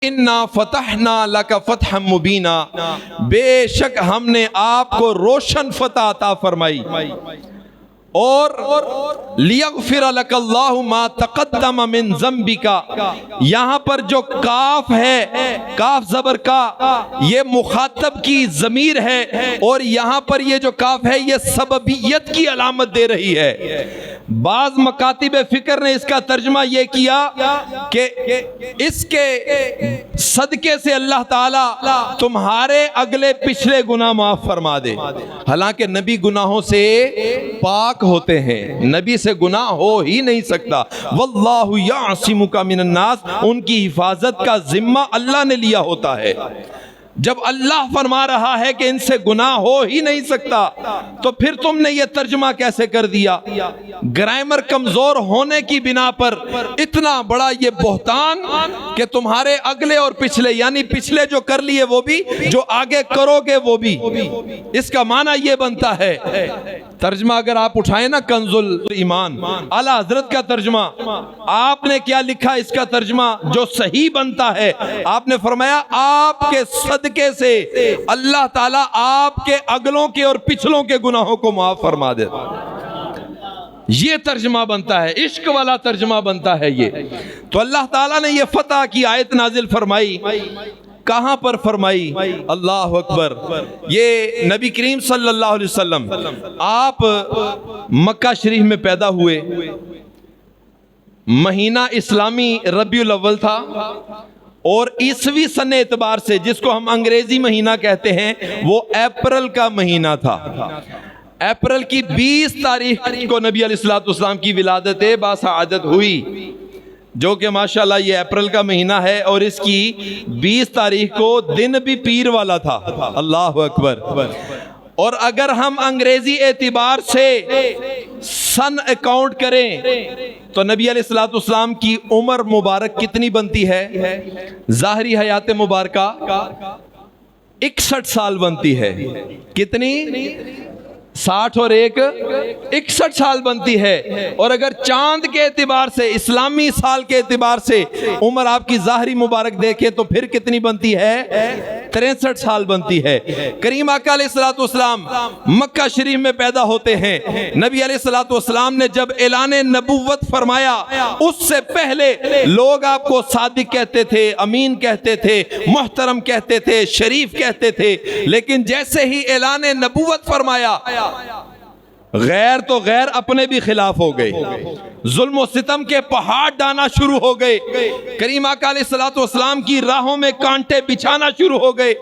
انا فتحنا لک فتحا مبینا، بے شک ہم نے آپ کو روشن فتح عطا فرمائی، اور لیغفر لک اللہ ما تقدم من ذنبک، یہاں پر جو کاف ہے، کاف زبر کا، یہ مخاطب کی ضمیر ہے، اور یہاں پر یہ جو کاف ہے یہ سببیت کی علامت دے رہی ہے۔ بعض مکاتب فکر نے اس کا ترجمہ یہ کیا کہ اس کے صدقے سے اللہ تعالیٰ تمہارے اگلے پچھلے گناہ معاف فرما دے۔ حالانکہ نبی گناہوں سے پاک ہوتے ہیں، نبی سے گناہ ہو ہی نہیں سکتا۔ واللہ یعصمک من الناس، ان کی حفاظت کا ذمہ اللہ نے لیا ہوتا ہے۔ جب اللہ فرما رہا ہے کہ ان سے گناہ ہو ہی نہیں سکتا، تو پھر تم نے یہ ترجمہ کیسے کر دیا؟ گرامر کمزور ہونے کی بنا پر اتنا بڑا یہ بہتان کہ تمہارے اگلے اور پچھلے، یعنی پچھلے جو کر لیے وہ بھی، جو آگے کرو گے وہ بھی۔ اس کا معنی یہ بنتا ہے، ترجمہ اگر آپ اٹھائیں نا کنز الایمان، اعلیٰ حضرت کا ترجمہ، آپ نے کیا لکھا؟ اس کا ترجمہ جو صحیح بنتا ہے، آپ نے فرمایا آپ کے صدقے سے اللہ تعالیٰ آپ کے اگلوں کے اور پچھلوں کے گناہوں کو معاف فرما دے۔ یہ ترجمہ بنتا ہے، عشق والا ترجمہ بنتا ہے یہ۔ تو اللہ تعالیٰ نے یہ فتح کی آیت نازل فرمائی، کہاں پر فرمائی؟ اللہ اکبر! یہ نبی کریم صلی اللہ علیہ وسلم آپ مکہ شریف میں پیدا ہوئے، مہینہ اسلامی ربیع الاول تھا، اور عیسوی سن اعتبار سے جس کو ہم انگریزی مہینہ کہتے ہیں وہ اپریل کا مہینہ تھا۔ اپریل کی 20 تاریخ کو نبی علیہ الصلوۃ والسلام کی ولادت باسعادت ہوئی، جو کہ ماشاءاللہ یہ اپریل کا مہینہ ہے، اور اس کی 20 تاریخ کو دن بھی پیر والا تھا۔ اللہ اکبر! اور اگر ہم انگریزی اعتبار سے سن اکاؤنٹ کریں تو نبی علیہ الصلوۃ والسلام کی عمر مبارک کتنی بنتی ہے؟ ظاہری حیات مبارکہ 61 سال بنتی ہے۔ کتنی؟ 60 اور 1 61 سال بنتی ہے۔ اور اگر چاند کے اعتبار سے، اسلامی سال کے اعتبار سے عمر آپ کی ظاہری مبارک دیکھیں تو پھر کتنی بنتی ہے؟ 63 سال بنتی ہے۔ کریم آقا علیہ الصلوۃ والسلام مکہ شریف میں پیدا ہوتے ہیں۔ نبی علیہ الصلوۃ والسلام نے جب اعلان نبوت فرمایا، اس سے پہلے لوگ آپ کو صادق کہتے تھے، امین کہتے تھے، محترم کہتے تھے، شریف کہتے تھے، لیکن جیسے ہی اعلان نبوت فرمایا، غیر تو غیر اپنے بھی خلاف ہو گئے، ظلم و ستم کے پہاڑ ڈانا شروع ہو گئے، کریم آقا علیہ الصلوۃ والسلام کی راہوں میں کانٹے بچھانا شروع ہو گئے۔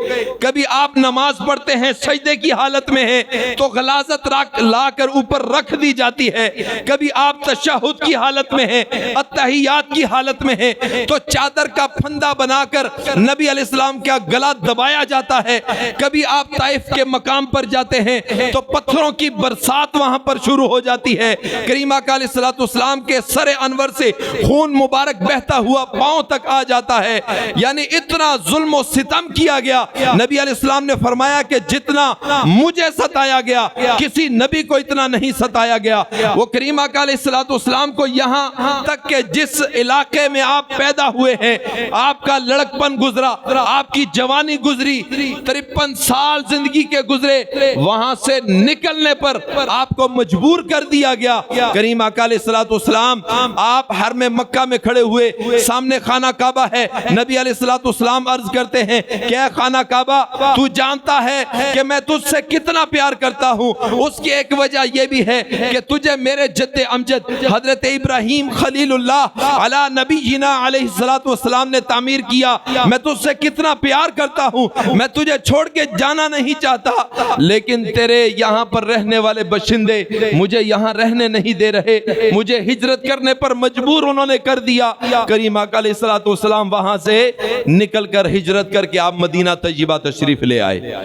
کبھی آپ نماز پڑھتے ہیں، سجدے کی حالت میں ہیں تو غلاظت لا کر اوپر رکھ دی جاتی ہے، کبھی آپ تشہد کی حالت میں ہیں، اتحیات کی حالت میں ہیں تو چادر کا پھندا بنا کر نبی علیہ السلام کا گلا دبایا جاتا ہے، کبھی آپ طائف کے مقام پر جاتے ہیں تو پتھروں کی برسات وہاں پر شروع ہو جاتی ہے، کریم آقا علیہ الصلوۃ والسلام کے سر انور سے خون مبارک بہتا ہوا پاؤں تک آ جاتا ہے۔ یعنی اتنا ظلم و ستم کیا گیا۔ نبی علیہ السلام نے فرمایا کہ جتنا مجھے ستایا گیا کسی نبی کو اتنا نہیں ستایا گیا۔ وہ کریم آقا علیہ الصلوۃ والسلام کو یہاں تک کہ جس علاقے میں آپ پیدا ہوئے ہیں، آپ کا لڑکپن گزرا، آپ کی جوانی گزری، 53 سال زندگی کے گزرے، وہاں سے نکلنے پر آپ کو مجبور کر دیا گیا۔ کریم آقا علیہ الصلوۃ والسلام آپ حرم مکہ میں کھڑے ہوئے، سامنے خانہ کعبہ ہے، نبی علیہ الصلوۃ والسلام عرض کرتے ہیں کہ اے خانہ کعبہ، تو جانتا ہے کہ میں تجھ سے کتنا پیار کرتا ہوں۔ اس کی ایک وجہ یہ بھی ہے کہ تجھے میرے جد امجد حضرت ابراہیم خلیل اللہ علی نبینا علیہ الصلوۃ والسلام نے تعمیر کیا۔ میں تجھ سے کتنا پیار کرتا ہوں، میں تجھے چھوڑ کے جانا نہیں چاہتا، لیکن تیرے یہاں پر رہنے والے باشندے مجھے یہاں رہنے نہیں دے رہے، مجھے ہجرت کرنے پر مجبور انہوں نے کر دیا۔ کریم آقا علیہ الصلوۃ والسلام وہاں سے نکل کر ہجرت کر کے آپ مدینہ طیبہ تشریف لے آئے۔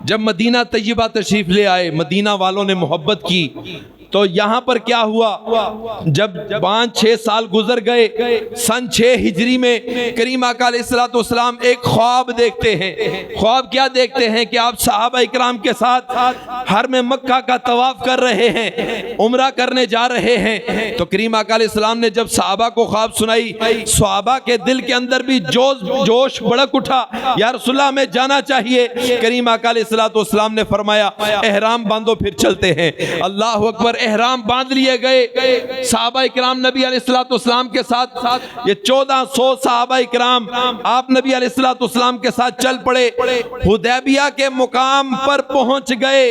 جب مدینہ طیبہ تشریف لے آئے، مدینہ والوں نے محبت کی تو یہاں پر کیا ہوا، جب 5-6 سال گزر گئے، سن 6 ہجری میں کریم آقا علیہ السلام ایک خواب دیکھتے ہیں۔ خواب کیا دیکھتے ہیں کہ آپ صحابہ اکرام کے ساتھ حرم مکہ کا طواف کر رہے ہیں، عمرہ کرنے جا رہے ہیں۔ تو کریم آقا علیہ السلام نے جب صحابہ کو خواب سنائی، صحابہ کے دل کے اندر بھی جوش بڑک اٹھا، یا رسول اللہ میں جانا چاہیے۔ کریم آقا علیہ السلام نے فرمایا احرام باندھو پھر چلتے ہیں۔ اللہ اکبر، احرام باندھ لیے گئے صحابہ اکرام نبی علیہ السلام کے ساتھ۔ یہ 1400 صحابہ اکرام آپ نبی علیہ السلام کے ساتھ چل پڑے، حدیبیہ کے مقام پر پہنچ گئے۔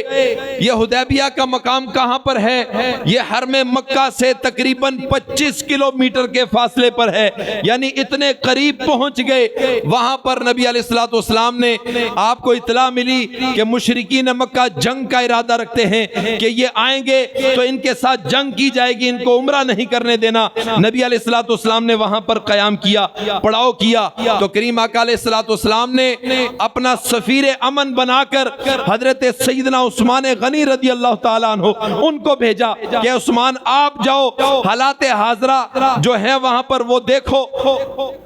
یہ حدیبیہ کا مقام کہاں پر ہے؟ یہ حرم مکہ سے تقریباً 25 کلومیٹر کے فاصلے پر ہے، یعنی اتنے قریب پہنچ گئے۔ وہاں پر نبی علیہ السلام نے آپ کو اطلاع ملی کہ مشرکین مکہ جنگ کا ارادہ رکھتے ہیں، کہ یہ آئیں گے تو ان کے ساتھ جنگ کی جائے گی، ان کو عمرہ نہیں کرنے دینا۔ نبی علیہ السلام نے وہاں پر قیام کیا، پڑاؤ کیا۔ تو کریم آقا علیہ السلام نے اپنا سفیر امن بنا کر حضرت سیدنا عثمان غنی رضی اللہ تعالیٰ عنہ ان کو بھیجا کہ عثمان آپ جاؤ، حالات حاضرہ جو ہے وہاں پر وہ دیکھو۔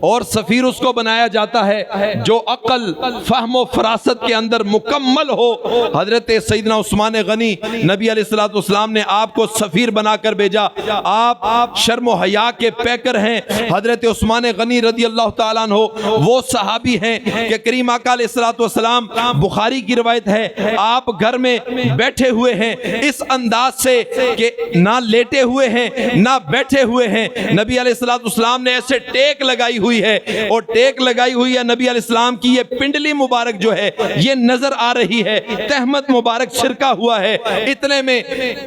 اور سفیر اس کو بنایا جاتا ہے جو عقل، فہم و فراست کے اندر مکمل ہو۔ حضرت سیدنا عثمان غنی نبی علیہ السلام نے آپ کو سفیر بنا کر بھیجا۔ آپ شرم و حیا کے پیکر ہیں۔ حضرت عثمان غنی رضی اللہ تعالیٰ عنہ وہ صحابی ہیں کہ کریم آقا علیہ السلام، بخاری کی روایت ہے، آپ گھر میں بیٹھے ہوئے ہیں اس انداز سے کہ نہ لیٹے ہوئے ہیں نہ بیٹھے ہوئے ہیں۔ نبی علیہ السلام نے ایسے ٹیک لگائی ہوئی ہے، اور ٹیک لگائی ہوئی ہے نبی علیہ السلام کی یہ پنڈلی مبارک جو ہے یہ نظر آ رہی ہے، تہمت مبارک چھڑکا ہوا ہے۔ اتنے میں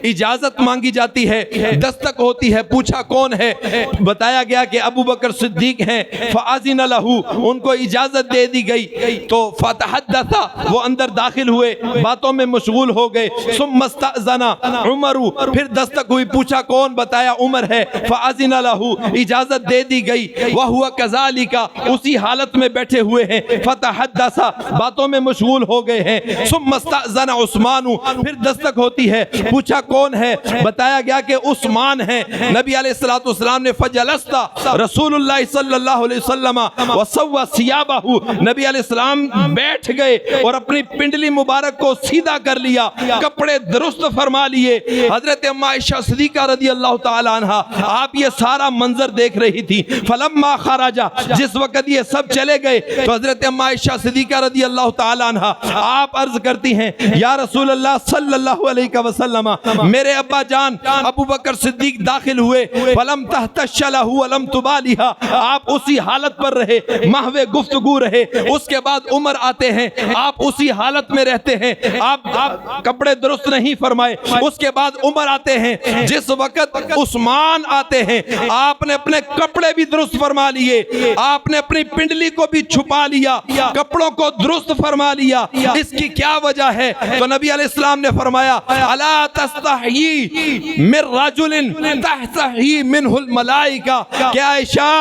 اجازت مانگی جاتی ہے، دستک ہوتی ہے، پوچھا کون ہے؟ بتایا گیا کہ ابو بکر صدیق ہیں۔ فَأَذِنَ لَهُ، ان کو اجازت دے دی گئی۔ تو فَتَحَدَّثَ، وہ اندر داخل ہوئے، باتوں میں مشغول ہو گئے۔ ثُمَّ اسْتَأْذَنَ عُمَرُ، پھر دستک ہوئی، پوچھا کون؟ بتایا عمر ہے۔ فَأَذِنَ لَهُ، اجازت دے دی گئی۔ وَهُوَ كَذَلِكَ، اسی حالت میں بیٹھے ہوئے ہیں۔ فَتَحَدَّثَ، باتوں میں مشغول ہو گئے ہیں۔ ثُمَّ اسْتَأْذَنَ عثمان، پھر دستک ہوتی ہے، پوچھا کون ہے؟ بتایا گیا کہ عثمان ہیں۔ نبی علیہ السلام نے فجلست رسول اللہ صلی اللہ علیہ وسلم وسوى ثيابه، نبی علیہ السلام بیٹھ گئے اور اپنی پنڈلی مبارک کو سیدھا کر لیا، کپڑے درست فرما لیے۔ حضرت ام عائشہ صدیقہ رضی اللہ تعالی عنہا آپ یہ سارا منظر دیکھ رہی تھی۔ فلما خرج، جس وقت یہ سب چلے گئے تو حضرت ام عائشہ صدیقہ رضی اللہ تعالی عنہا آپ عرض کرتی ہیں، یا رسول اللہ صلی اللہ علیہ وسلم، میرے ابا جان ابو بکر صدیق داخل ہوئے۔ فلم تحتش له ولم تبالها، آپ اسی حالت پر رہے، محو گفتگو رہے۔ اس کے بعد عمر آتے ہیں، آپ اسی حالت میں رہتے ہیں، آپ کپڑے درست نہیں فرمائے۔ اس کے بعد عمر آتے ہیں، جس وقت عثمان آتے ہیں آپ نے اپنے کپڑے بھی درست فرما لیے، آپ نے اپنی پنڈلی کو بھی چھپا لیا، کپڑوں کو درست فرما لیا۔ اس کی کیا وجہ ہے؟ تو نبی علیہ السلام نے فرمایا، الا تستحیی من رجل تستحیی منہ الملائکہ، کہ عائشہ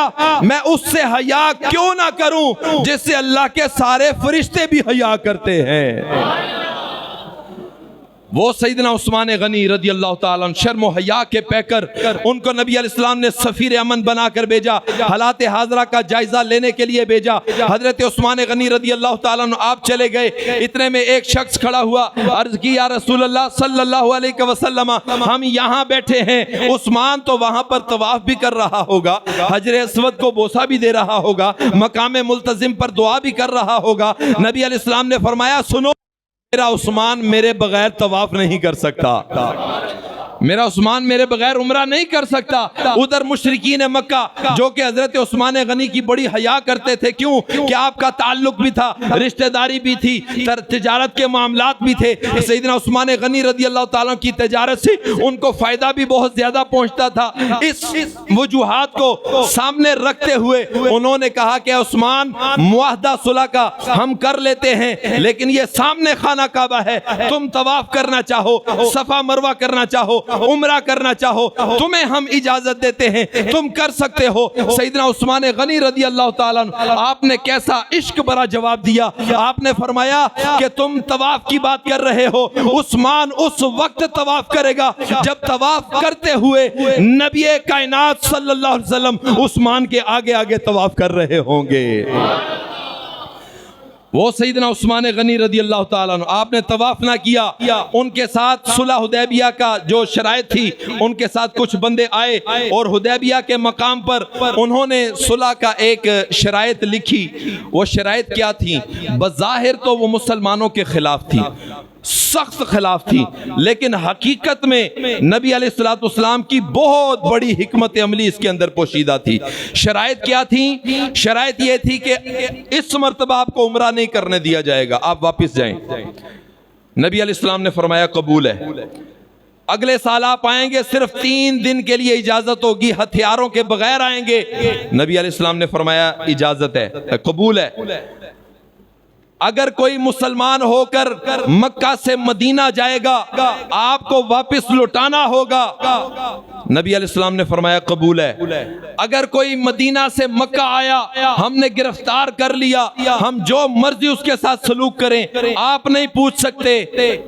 میں اس سے حیا کیوں نہ کروں جس سے اللہ کے سارے فرشتے بھی حیا کرتے ہیں۔ وہ سیدنا عثمان غنی رضی اللہ تعالیٰ عنہ شرم و حیا کے پیکر، ان کو نبی علیہ السلام نے سفیر امن بنا کر بھیجا، حالات حاضرہ کا جائزہ لینے کے لیے بھیجا۔ حضرت عثمان غنی رضی اللہ تعالیٰ عنہ آپ چلے گئے، اتنے میں ایک شخص کھڑا ہوا، عرض کی یا رسول اللہ صلی اللہ علیہ وسلم، ہم یہاں بیٹھے ہیں، عثمان تو وہاں پر طواف بھی کر رہا ہوگا، حجر اسود کو بوسہ بھی دے رہا ہوگا، مقام ملتزم پر دعا بھی کر رہا ہوگا۔ نبی علیہ السلام نے فرمایا سنو، میرا عثمان میرے بغیر طواف نہیں کر سکتا، میرا عثمان میرے بغیر عمرہ نہیں کر سکتا۔ ادھر مشرکین مکہ جو کہ حضرت عثمان غنی کی بڑی حیا کرتے تھے، کیوں کہ آپ کا تعلق بھی تھا، رشتہ داری بھی تھی، تجارت کے معاملات بھی تھے۔ سیدنا عثمان غنی رضی اللہ تعالیٰ کی تجارت سے ان کو فائدہ بھی بہت زیادہ پہنچتا تھا۔ اس وجوہات کو سامنے رکھتے ہوئے انہوں نے کہا کہ عثمان معاہدہ صلح کا ہم کر لیتے ہیں، لیکن یہ سامنے خانہ کعبہ ہے، تم طواف کرنا چاہو، صفا مروہ کرنا چاہو عمرہ کرنا چاہو تمہیں ہم اجازت دیتے ہیں، تم کر سکتے ہو۔ سیدنا عثمان غنی رضی اللہ تعالیٰ عنہ آپ نے کیسا عشق بھرا جواب دیا، آپ نے فرمایا کہ تم طواف کی بات کر رہے ہو، عثمان اس وقت طواف کرے گا جب طواف کرتے ہوئے نبی کائنات صلی اللہ علیہ وسلم عثمان کے آگے آگے طواف کر رہے ہوں گے۔ وہ سیدنا عثمان غنی رضی اللہ تعالیٰ عنہ آپ نے طواف نہ کیا، ان کے ساتھ صلح حدیبیہ کا جو شرائط تھی ان کے ساتھ کچھ بندے آئے اور حدیبیہ کے مقام پر انہوں نے صلح کا ایک شرائط لکھی۔ وہ شرائط کیا تھی؟ بظاہر تو وہ مسلمانوں کے خلاف تھی، سخت خلاف تھی، لیکن حقیقت میں نبی علیہ السلام کی بہت بڑی حکمت عملی اس کے اندر پوشیدہ تھی۔ شرائط کیا تھی؟ شرائط یہ تھی کہ اس مرتبہ آپ کو عمرہ نہیں کرنے دیا جائے گا، آپ واپس جائیں۔ نبی علیہ السلام نے فرمایا قبول ہے، اگلے سال آپ آئیں گے، صرف 3 دن کے لیے اجازت ہوگی، ہتھیاروں کے بغیر آئیں گے۔ نبی علیہ السلام نے فرمایا اجازت ہے، قبول ہے۔ اگر کوئی مسلمان ہو کر مکہ سے مدینہ جائے گا آپ کو واپس لوٹانا ہوگا۔ نبی علیہ السلام نے فرمایا قبول ہے۔ اگر کوئی مدینہ سے مکہ آیا، ہم نے گرفتار کر لیا، ہم جو مرضی اس کے ساتھ سلوک کریں، آپ نہیں پوچھ سکتے۔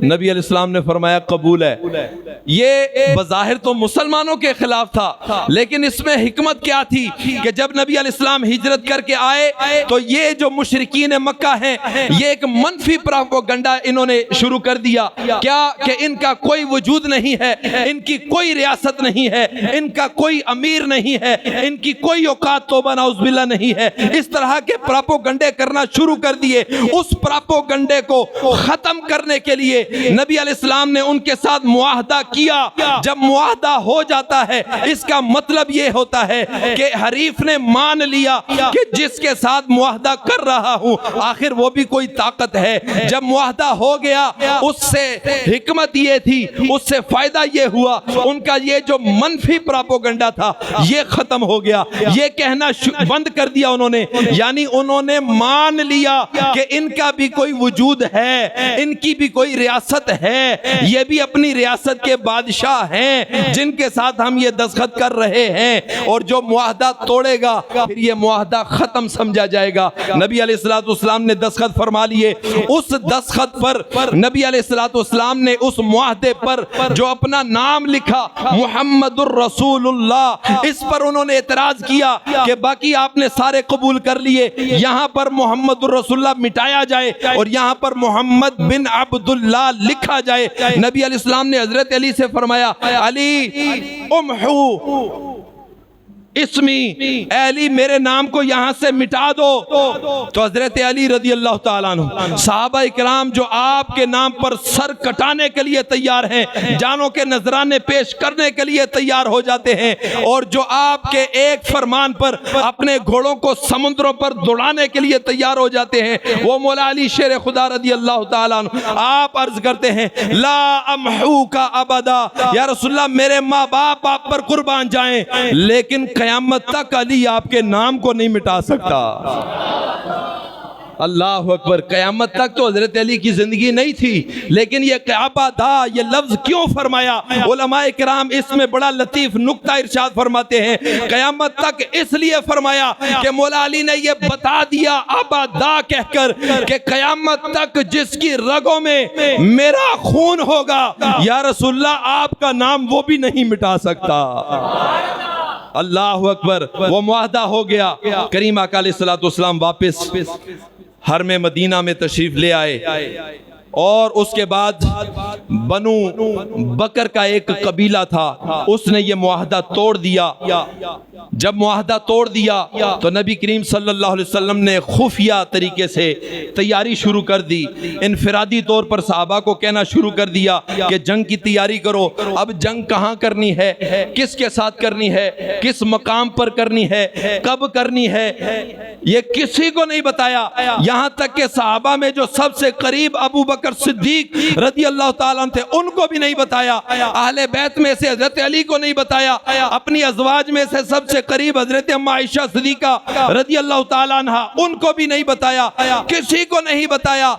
نبی علیہ السلام نے فرمایا قبول ہے۔ یہ بظاہر تو مسلمانوں کے خلاف تھا، لیکن اس میں حکمت کیا تھی کہ جب نبی علیہ السلام ہجرت کر کے آئے تو یہ جو مشرکین مکہ ہیں یہ ایک منفی پروپیگنڈا انہوں نے شروع کر دیا، کیا کہ ان کا کوئی وجود نہیں ہے، ان کی کوئی ریاست نہیں ہے، ان کا کوئی امیر نہیں ہے، ان کی کوئی اوقات توبہ نعوذ باللہ نہیں ہے۔ اس طرح کے پروپیگنڈے کرنا شروع کر دیے۔ اس پروپیگنڈے کو ختم کرنے کے لیے نبی علیہ السلام نے ان کے ساتھ معاہدہ کیا۔ جب معاہدہ ہو جاتا ہے اس کا مطلب یہ ہوتا ہے کہ حریف نے مان لیا کہ جس کے ساتھ معاہدہ کر رہا ہوں آخر وہ بھی کوئی طاقت ہے۔ جب معاہدہ ہو گیا اس سے حکمت یہ تھی، اس سے فائدہ یہ ہوا، ان کا یہ جو منفی پروپیگنڈا تھا یہ ختم ہو گیا۔ یہ کہنا بند کر دیا انہوں نے، یعنی انہوں نے مان لیا کہ ان کا بھی کوئی وجود ہے، ان کی بھی کوئی ریاست ہے، یہ بھی اپنی ریاست کے بادشاہ ہیں جن کے ساتھ ہم یہ دستخط کر رہے ہیں، اور جو معاہدہ توڑے گا پھر یہ معاہدہ ختم سمجھا جائے گا۔ نبی علیہ السلام نے دستخط فرما لیے۔ اس دستخط پر نبی علیہ السلام نے اس معاہدے پر جو اپنا نام لکھا محمد الرسول اللہ، اس پر انہوں نے اعتراض کیا کہ باقی آپ نے سارے قبول کر لیے، یہاں پر محمد الرسول اللہ مٹایا جائے اور یہاں پر محمد بن عبداللہ لکھا جائے۔ نبی علیہ السلام نے حضرت علی سے فرمایا علی امحو اسمی، اے علی میرے نام کو یہاں سے مٹا دو۔ تو حضرت علی رضی اللہ تعالیٰ عنہ، صحابہ اکرام جو آپ کے نام پر سر کٹانے کے لیے تیار ہیں، جانوں کے نذرانے پیش کرنے کے لیے تیار ہو جاتے ہیں، اور جو آپ کے ایک فرمان پر اپنے گھوڑوں کو سمندروں پر دوڑانے کے لیے تیار ہو جاتے ہیں، وہ مولا علی شیر خدا رضی اللہ تعالیٰ عنہ آپ عرض کرتے ہیں لا امحو کا ابدا، یا رسول اللہ میرے ماں باپ آپ پر قربان جائیں لیکن قیامت تک علی آپ کے نام کو نہیں مٹا سکتا۔ اللہ اکبر، قیامت تک تو حضرت علی کی زندگی نہیں تھی، لیکن یہ کعبہ دا یہ لفظ کیوں فرمایا؟ علماء کرام اس میں بڑا لطیف نکتہ ارشاد فرماتے ہیں، قیامت تک اس لیے فرمایا کہ مولا علی نے یہ بتا دیا آبادا کہہ کر کہ قیامت تک جس کی رگوں میں میرا خون ہوگا یا رسول اللہ آپ کا نام وہ بھی نہیں مٹا سکتا۔ اللہ اکبر، وہ معاہدہ ہو گیا۔ کریم آقا علیہ السلام واپس حرم مدینہ میں تشریف لے آئے، اور اس کے بعد بنو بکر کا ایک قبیلہ تھا، اس نے یہ معاہدہ توڑ دیا۔ جب معاہدہ توڑ دیا تو نبی کریم صلی اللہ علیہ وسلم نے خفیہ طریقے سے تیاری شروع کر دی، انفرادی طور پر صحابہ کو کہنا شروع کر دیا کہ جنگ کی تیاری کرو۔ اب جنگ کہاں کرنی ہے، کس کے ساتھ کرنی ہے، کس مقام پر کرنی ہے، کب کرنی ہے، یہ کسی کو نہیں بتایا، یہاں تک کہ صحابہ میں جو سب سے قریب ابو بکر صدیق رضی اللہ تعالیٰ عنہ تھے ان کو بھی نہیں بتایا، اہل بیت میں سے حضرت علی کو نہیں بتایا، اپنی ازواج میں سے سب سے سے قریب حضرت اما عائشہ صدیقہ رضی اللہ تعالیٰ عنہ، ان کو بھی نہیں بتایا، کسی کو نہیں بتایا۔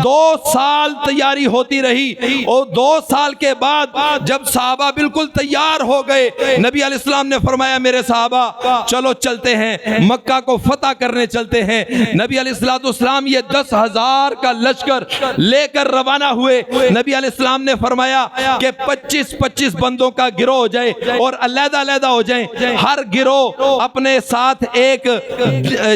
2 سال تیاری ہوتی رہی، اور 2 سال کے بعد جب صحابہ بالکل تیار ہو گئے، نبی علیہ السلام نے فرمایا میرے صحابہ چلو چلتے ہیں، مکہ کو فتح کرنے چلتے ہیں۔ نبی علیہ السلام یہ 10,000 کا لشکر لے کر روانہ ہوئے۔ نبی علیہ السلام نے فرمایا کہ 25 بندوں کا گروہ ہو جائے اور علیحدہ علیحدہ ہو جائیں، ہر گروہ اپنے ساتھ ایک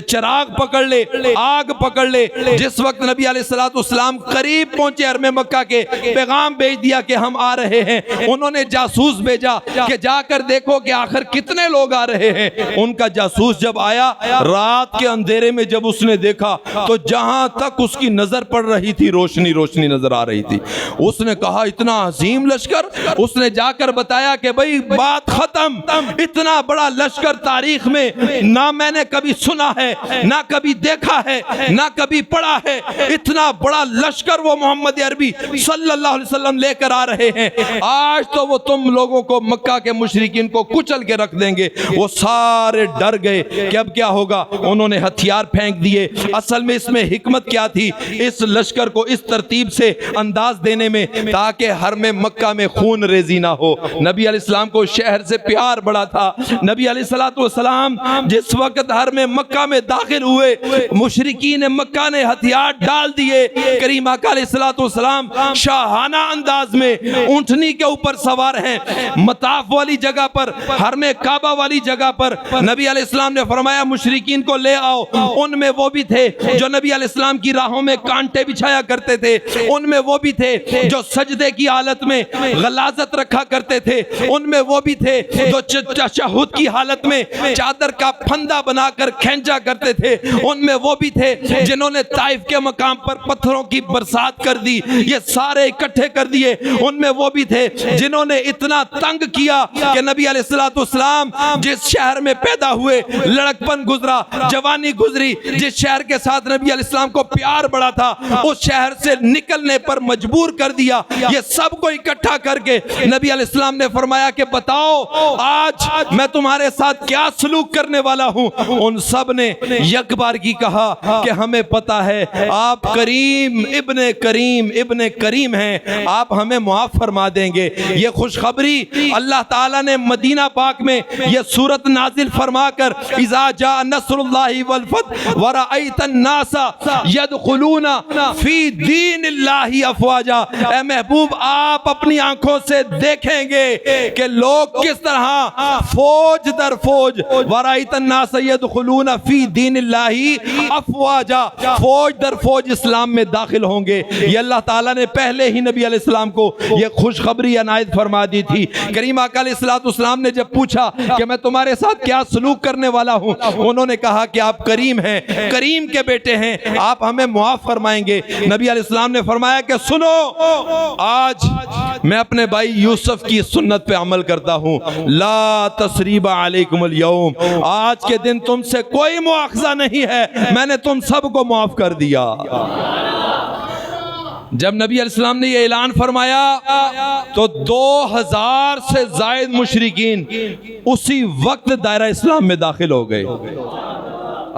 چراغ پکڑ لے، آگ پکڑ لے۔ جس وقت نبی علیہ السلام قریب پہنچے حرم مکہ کے، پیغام بھیج دیا کہ ہم آ رہے ہیں۔ انہوں نے جاسوس بھیجا کہ جا کر دیکھو کہ آخر کتنے لوگ آ رہے ہیں۔ ان کا جاسوس جب آیا، رات کے اندھیرے میں جب اس نے دیکھا تو جہاں تک اس کی نظر پڑ رہی تھی روشنی روشنی نظر آ رہی تھی۔ اس نے کہا اتنا عظیم لشکر؟ اس نے جا کر بتایا کہ بھئی بات ختم، اتنا بڑا لشکر تاریخ میں نہ میں نے کبھی سنا ہے، نہ کبھی دیکھا ہے، نہ کبھی پڑھا ہے۔ اتنا بڑا لشکر وہ محمد عربی صلی اللہ علیہ وسلم لے کر آ رہے ہیں، آج تو وہ تم لوگوں کو مکہ کے مشرکین کو کچل کے رکھ دیں گے۔ وہ سارے ڈر گئے کہ اب کیا ہوگا، انہوں نے ہتھیار پھینک دیے۔ اصل میں اس میں حکمت کیا تھی؟ اس لشکر کو اس ترتیب سے انداز دینے میں تاکہ حرم مکہ میں خون ریزی نہ ہو۔ نبی علیہ السلام کو شہر سے پیار بڑا تھا۔ نبی علیہ السلام جس وقت حرم مکہ میں داخل ہوئے، مشرکین مکہ نے ہتھیار ڈال دیے۔ کریم آقا علیہ السلام شاہانہ انداز میں اونٹنی کے اوپر سوار ہیں، مطاف والی جگہ پر، حرم کعبہ والی جگہ پر۔ نبی علیہ السلام نے فرمایا مشرکین کو لے آؤ۔ ان میں وہ بھی تھے جو نبی علیہ السلام کی راہوں میں کانٹے بچھایا کرتے تھے، ان میں وہ بھی تھے جو سجدے کی حالت میں غلاظت رکھا کرتے تھے، ان میں وہ بھی تھے جو تشہد کی حالت میں چادر کا پھندا بنا کر کھینچا کرتے تھے، ان میں وہ بھی تھے جنہوں نے طائف کے مقام پر پتھروں کی برسات کر دی، یہ سارے اکٹھے کر دیے۔ ان میں وہ بھی تھے جنہوں نے اتنا تنگ کیا کہ نبی علیہ السلام جس شہر میں پیدا ہوئے، لڑکپن گزرا، جوانی گزری، جس شہر کے ساتھ نبی علیہ السلام کو پیار بڑا تھا، اس شہر سے نکلنے پر مجبور کر دیا۔ یہ سب کو اکٹھا کر کے نبی علیہ السلام نے فرمایا کہ بتاؤ آج میں تمہارے ساتھ کیا سلوک کرنے والا ہوں۔ ان سب نے یک بار کی کہا کہ ہمیں پتا ہے آپ کریم ابن کریم ہیں، آپ ہمیں معاف فرما دیں گے۔ یہ خوشخبری اللہ تعالیٰ نے مدینہ پاک میں یہ سورت نازل فرما کر اذا جاء نصر اللہ والفتح ورأیت الناس یدخلون فی دین اللہ افواجا، اے محبوب آپ اپنی آنکھوں سے دیکھیں گے کہ لوگ کس طرح فوج در فوج، ورأیت الناس یدخلون فی دین اللہ افواجا، فوج در فوج اسلام میں داخل ہوں گے۔ یہ اللہ تعالیٰ نے پہلے ہی نبی علیہ السلام کو یہ خوشخبری عنایت فرما دی تھی۔ کریم آقا علیہ السلام نے جب پوچھا کہ میں تمہارے ساتھ کیا سلوک کرنے والا ہوں، انہوں نے کہا کہ آپ کریم ہیں، کریم کے بیٹے ہیں، آپ ہمیں معاف فرمائیں گے۔ نبی علیہ السلام نے فرمایا کہ سنو، آج میں اپنے بھائی یوسف کی سنت پہ عمل کرتا ہوں، لا تثریب علیکم اليوم، آج کے دن تم سے کوئی مواخذہ نہیں ہے، میں نے تم سب کو معاف کر دیا۔ جب نبی علیہ السلام نے یہ اعلان فرمایا تو 2000 سے زائد مشرکین اسی وقت دائرہ اسلام میں داخل ہو گئے۔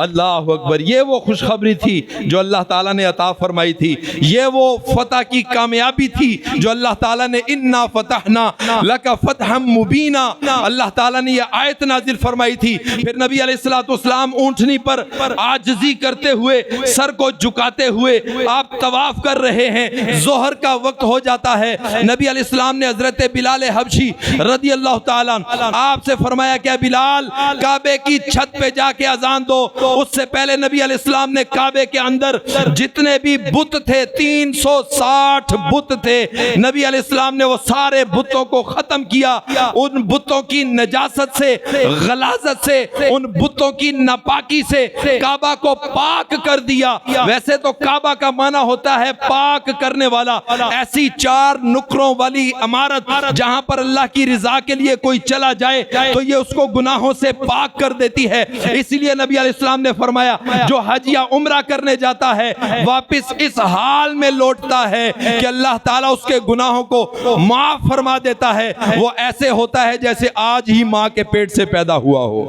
اللہ اکبر، یہ وہ خوشخبری تھی جو اللہ تعالیٰ نے عطا فرمائی تھی، یہ وہ فتح کی کامیابی تھی جو اللہ تعالیٰ نے انا فتحنا لک فتحا مبینا، اللہ تعالیٰ نے یہ آیت نازل فرمائی تھی۔ پھر نبی علیہ السلام اونٹنی پر عاجزی کرتے ہوئے، سر کو جھکاتے ہوئے آپ طواف کر رہے ہیں، ظہر کا وقت ہو جاتا ہے۔ نبی علیہ السلام نے حضرت بلال حبشی رضی اللہ تعالیٰ آپ سے فرمایا کہ بلال کعبے کی چھت پہ جا کے اذان دو۔ اس سے پہلے نبی علیہ السلام نے کعبے کے اندر جتنے بھی بت تھے، 360 بت تھے، نبی علیہ السلام نے وہ سارے بتوں کو ختم کیا۔ ان بتوں کی نجاست سے، غلاظت سے، ان بتوں کی ناپاکی سے کعبہ کو پاک کر دیا۔ ویسے تو کعبہ کا معنی ہوتا ہے پاک کرنے والا، ایسی 4 نکروں والی عمارت جہاں پر اللہ کی رضا کے لیے کوئی چلا جائے تو یہ اس کو گناہوں سے پاک کر دیتی ہے۔ اسی لیے نبی علیہ السلام السلام نے فرمایا جو حج یا عمرہ کرنے جاتا ہے واپس اس حال میں لوٹتا ہے کہ اللہ تعالیٰ اس کے گناہوں کو معاف فرما دیتا ہے، وہ ایسے ہوتا ہے جیسے آج ہی ماں کے پیٹ سے پیدا ہوا ہو۔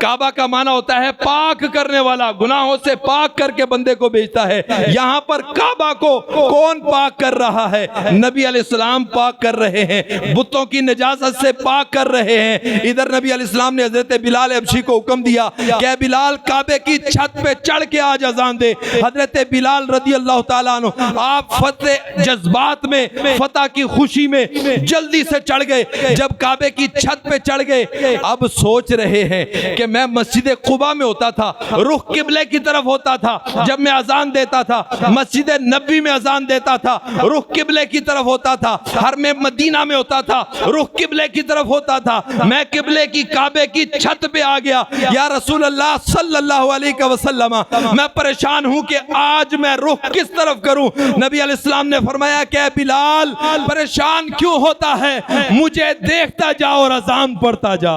کعبہ کا معنی ہوتا ہے پاک کرنے والا، گناہوں سے پاک کر کے بندے کو بھیجتا ہے۔ یہاں پر کعبہ کو کون پاک کر رہا ہے؟ نبی علیہ السلام پاک کر رہے ہیں، بتوں کی نجاست سے پاک کر رہے ہیں۔ ادھر نبی علیہ السلام نے حضرت بلال حبشی کو حکم دیا کہ بلال کعبے کی چھت پہ چڑھ کے آج اذان دے۔ حضرت بلال رضی اللہ تعالیٰ عنہ آپ فتح جذبات میں، فتح کی خوشی میں جلدی سے چڑھ گئے۔ جب کعبے کی چھت پہ چڑھ گئے اب سوچ رہے ہیں کہ میں مسجد قباء میں ہوتا تھا، رخ قبلے کی طرف ہوتا تھا، جب میں اذان دیتا تھا مسجد نبوی میں اذان دیتا تھا رخ قبلے کی طرف ہوتا تھا، حرم مدینہ میں ہوتا تھا رخ قبلے کی طرف ہوتا تھا، میں قبلے کی کعبے کی چھت پہ آ گیا۔ یا رسول اللہ صلی اللہ علیہ وسلم میں پریشان ہوں کہ آج میں رخ کس طرف کروں؟ نبی علیہ السلام نے فرمایا کہ اے بلال پریشان کیوں ہوتا ہے، مجھے دیکھتا جا اور اذان پڑھتا جا۔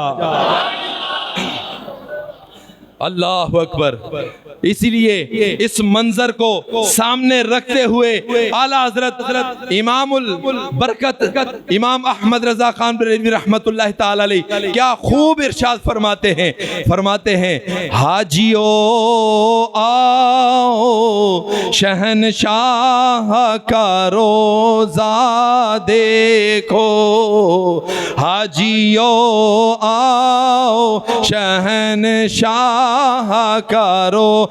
اللہ اکبر۔ اسی لیے اس منظر کو سامنے رکھتے ہوئے اعلیٰ حضرت امام البرکت امام احمد رضا خان بریلوی رحمت اللہ تعالی علیہ کیا خوب ارشاد فرماتے ہیں حاجیو آؤ شہنشاہ کا روزہ دیکھو، حاجیو آؤ شہنشاہ کا روزہ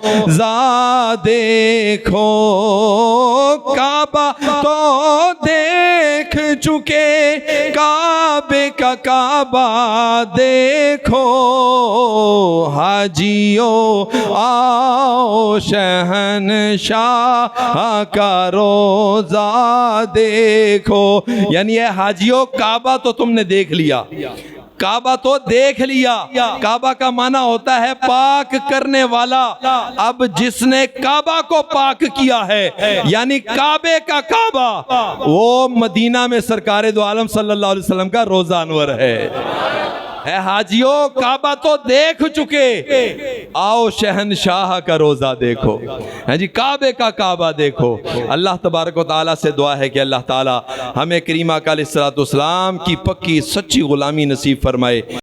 دیکھو، کعبہ تو دیکھ چکے کعبے کا کعبہ دیکھو، حاجیو آؤ شہنشاہ کا روزہ دیکھو۔ یعنی اے حاجیو کعبہ تو تم نے دیکھ لیا، کعبہ تو دیکھ لیا۔ کعبہ کا معنی ہوتا ہے پاک کرنے والا۔ اب جس نے کعبہ کو پاک کیا ہے یعنی کعبے کا کعبہ، وہ مدینہ میں سرکار دو عالم صلی اللہ علیہ وسلم کا روضہ انور ہے۔ اے حاجیو کعبہ تو دیکھ چکے، آؤ شہنشاہ کا روزہ دیکھو، جی کعبے کا کعبہ دیکھو۔ اللہ تبارک و تعالیٰ سے دعا ہے کہ اللہ تعالیٰ ہمیں کریم آقا علیہ الصلوۃ والسلام کی پکی سچی غلامی نصیب فرمائے۔